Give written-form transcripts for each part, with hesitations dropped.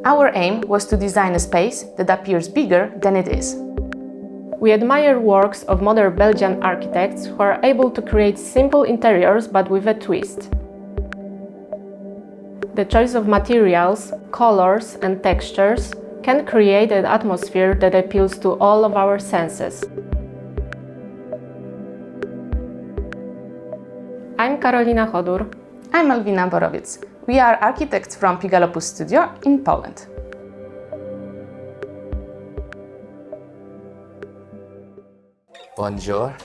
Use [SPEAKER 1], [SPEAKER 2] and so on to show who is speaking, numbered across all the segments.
[SPEAKER 1] Our aim was to design a space that appears bigger than it is.
[SPEAKER 2] We admire works of modern Belgian architects who are able to create simple interiors but with a twist. The choice of materials, colors and textures can create an atmosphere that appeals to all of our senses. I'm Karolina Chodur.
[SPEAKER 1] I'm Malwina Borowiec. We are architects from Pigalopus studio in Poland.
[SPEAKER 3] Bonjour,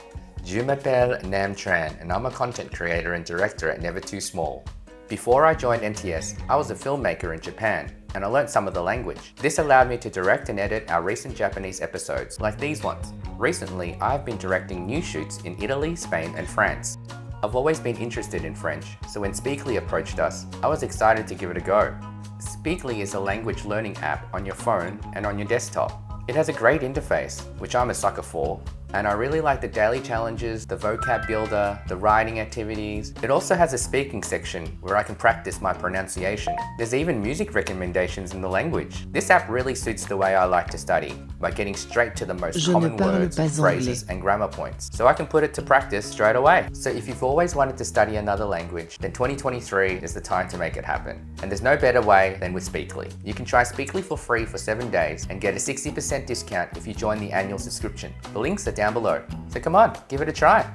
[SPEAKER 3] je m'appelle Nam Tran and I'm a content creator and director at Never Too Small. Before I joined NTS, I was a filmmaker in Japan and I learned some of the language. This allowed me to direct and edit our recent Japanese episodes, like these ones. Recently, I've been directing new shoots in Italy, Spain and France. I've always been interested in French, so when Speakly approached us, I was excited to give it a go. Speakly is a language learning app on your phone and on your desktop. It has a great interface, which I'm a sucker for, and I really like the daily challenges, the vocab builder, the writing activities. It also has a speaking section where I can practice my pronunciation. There's even music recommendations in the language. This app really suits the way I like to study, by getting straight to the most common words, phrases and grammar points, so I can put it to practice straight away. So if you've always wanted to study another language, then 2023 is the time to make it happen. And there's no better way than with Speakly. You can try Speakly for free for 7 days and get a 60% discount if you join the annual subscription. The links are down below. So come on, give it a try.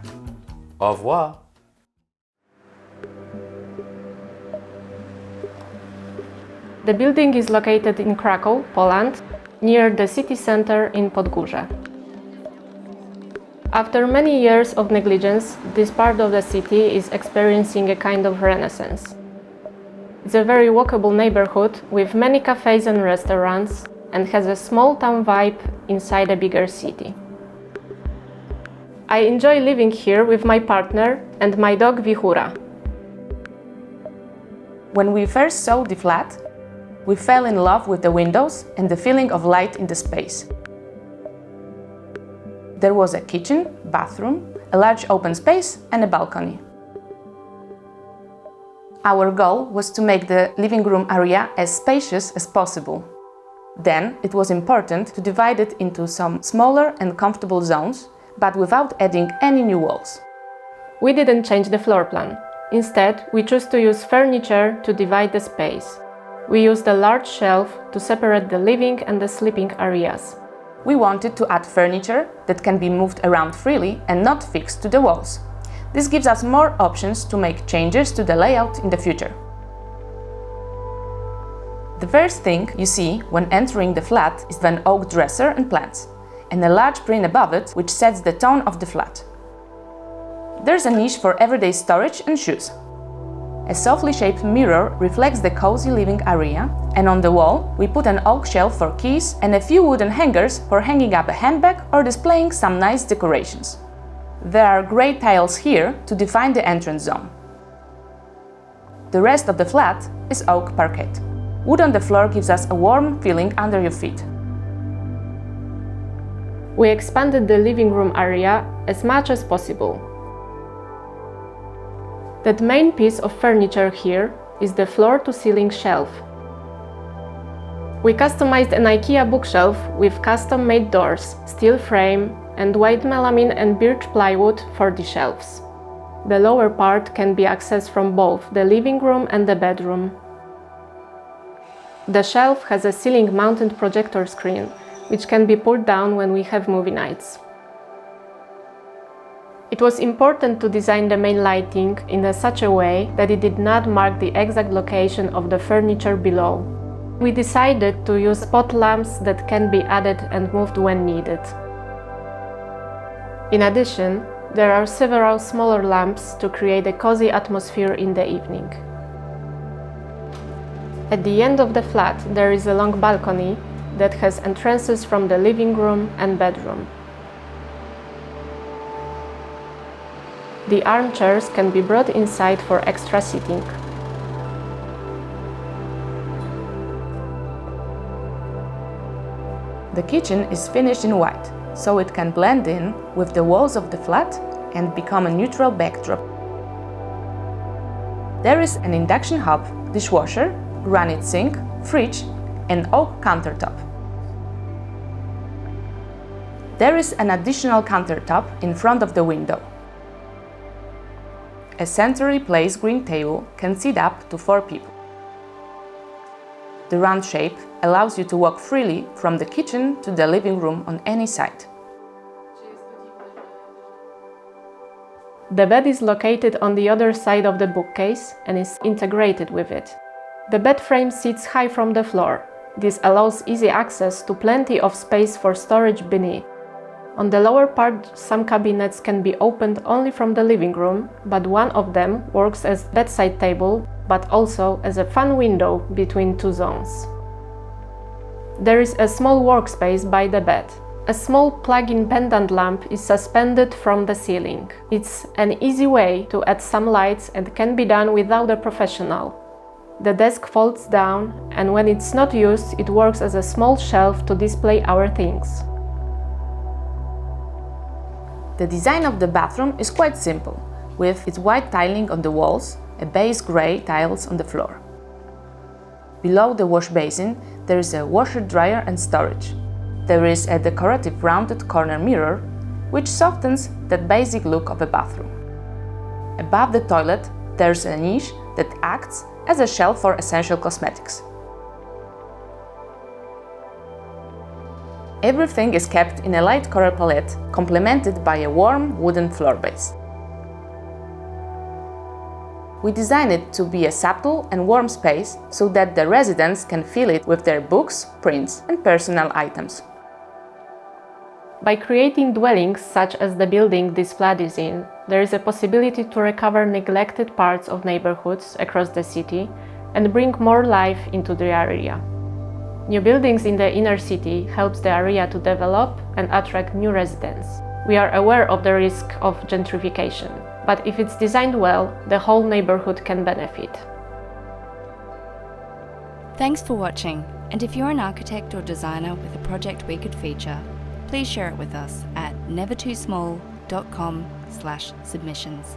[SPEAKER 3] Au revoir.
[SPEAKER 2] The building is located in Krakow, Poland, near the city center in Podgórze. After many years of negligence, this part of the city is experiencing a kind of renaissance. It's a very walkable neighborhood with many cafes and restaurants and has a small town vibe inside a bigger city. I enjoy living here with my partner and my dog Wichura.
[SPEAKER 1] When we first saw the flat, we fell in love with the windows and the feeling of light in the space. There was a kitchen, bathroom, a large open space and a balcony. Our goal was to make the living room area as spacious as possible. Then it was important to divide it into some smaller and comfortable zones, but without adding any new walls.
[SPEAKER 2] We didn't change the floor plan. Instead, we chose to use furniture to divide the space. We used a large shelf to separate the living and the sleeping areas.
[SPEAKER 1] We wanted to add furniture that can be moved around freely and not fixed to the walls. This gives us more options to make changes to the layout in the future. The first thing you see when entering the flat is an oak dresser and plants, and a large print above it which sets the tone of the flat. There's a niche for everyday storage and shoes. A softly shaped mirror reflects the cozy living area, and on the wall we put an oak shelf for keys and a few wooden hangers for hanging up a handbag or displaying some nice decorations. There are grey tiles here to define the entrance zone. The rest of the flat is oak parquet. Wood on the floor gives us a warm feeling under your feet.
[SPEAKER 2] We expanded the living room area as much as possible. That main piece of furniture here is the floor-to-ceiling shelf. We customized an IKEA bookshelf with custom-made doors, steel frame, and white melamine and birch plywood for the shelves. The lower part can be accessed from both the living room and the bedroom. The shelf has a ceiling-mounted projector screen, which can be pulled down when we have movie nights. It was important to design the main lighting in such a way that it did not mark the exact location of the furniture below. We decided to use spot lamps that can be added and moved when needed. In addition, there are several smaller lamps to create a cozy atmosphere in the evening. At the end of the flat, there is a long balcony that has entrances from the living room and bedroom. The armchairs can be brought inside for extra seating.
[SPEAKER 1] The kitchen is finished in white, so it can blend in with the walls of the flat and become a neutral backdrop. There is an induction hob, dishwasher, granite sink, fridge, and oak countertop. There is an additional countertop in front of the window. A centrally placed green table can seat up to 4 people. The round shape allows you to walk freely from the kitchen to the living room on any side.
[SPEAKER 2] The bed is located on the other side of the bookcase and is integrated with it. The bed frame sits high from the floor. This allows easy access to plenty of space for storage beneath. On the lower part, some cabinets can be opened only from the living room, but one of them works as bedside table, but also as a fan window between 2 zones. There is a small workspace by the bed. A small plug-in pendant lamp is suspended from the ceiling. It's an easy way to add some lights and can be done without a professional. The desk folds down, and when it's not used, it works as a small shelf to display our things.
[SPEAKER 1] The design of the bathroom is quite simple, with its white tiling on the walls, a base grey tiles on the floor. Below the wash basin, there is a washer-dryer and storage. There is a decorative rounded corner mirror, which softens that basic look of a bathroom. Above the toilet, there's a niche that acts as a shelf for essential cosmetics. Everything is kept in a light color palette, complemented by a warm wooden floor base. We designed it to be a subtle and warm space so that the residents can fill it with their books, prints, and personal items.
[SPEAKER 2] By creating dwellings such as the building this flat is in, there is a possibility to recover neglected parts of neighborhoods across the city and bring more life into the area. New buildings in the inner city helps the area to develop and attract new residents. We are aware of the risk of gentrification, but if it's designed well, the whole neighborhood can benefit.
[SPEAKER 4] Thanks for watching, and if you're an architect or designer with a project we could feature, please share it with us at nevertoosmall.com/submissions.